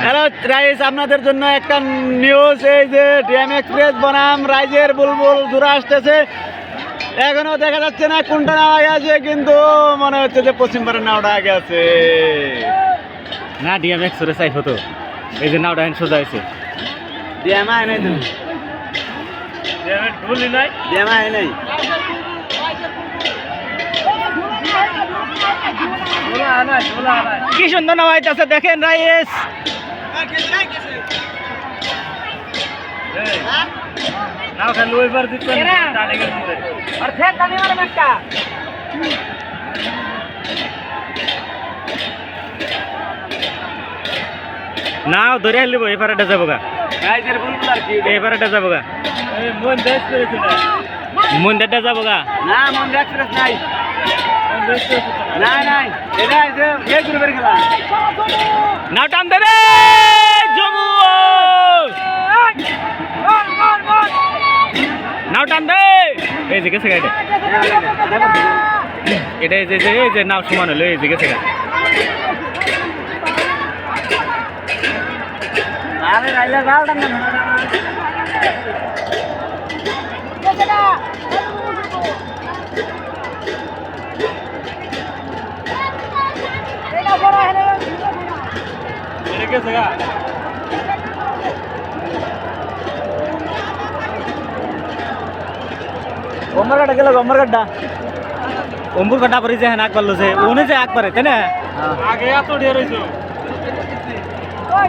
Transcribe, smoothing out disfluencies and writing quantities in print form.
Hello rice, আপনাদের জন্য একটা নিউজ। এই যে ডিএম এক্সপ্রেস বনাম রাইজের বুলবুল জোড়া আসতেছে। এখনো দেখা যাচ্ছে না কোনটা নাও আগে আছে, কিন্তু মনে হচ্ছে যে পশ্চিমবঙ্গের নাওটা আগে আছে। না ডিএম এক্সপ্রেস আইফো তো, এই যে নাওটা সোজা হয়েছে। ডিএম আয় নাই, তুমি ডিএম আয় নাই। কি সুন্দর নাম আইতাছে দেখেন রাইস। নাও খালি ওইবার দিতে স্টার্টিং এর মধ্যে আর ফের দানি মারে একটা নাও ধরে আইলিব। এপারেটা যাবো গা, রাইজের বুলবুল আর কি এপারেটা যাবো গা, মন দেশ করেছিল মন্দিরটা যাবো গা। না, মন এক্সপ্রেস নাই, নাই নাই, এটা এই গ্রুপের খেলা। নাও টান দে রে জমু, নাও টান দে। এই যে গেছে গাড়ি, এটা এই যে এই যে নাও সমান হলো, এই যে গেছে গা। আরে রাইলা গাল টান না। গম্বরঘাটা গেল, গম্বরঘাটা অম্বুর কাটা পরে যে হাক পারলো যে উনি যে আগ পারে তাই না, আগে এত ঢের হয়েছে। ওই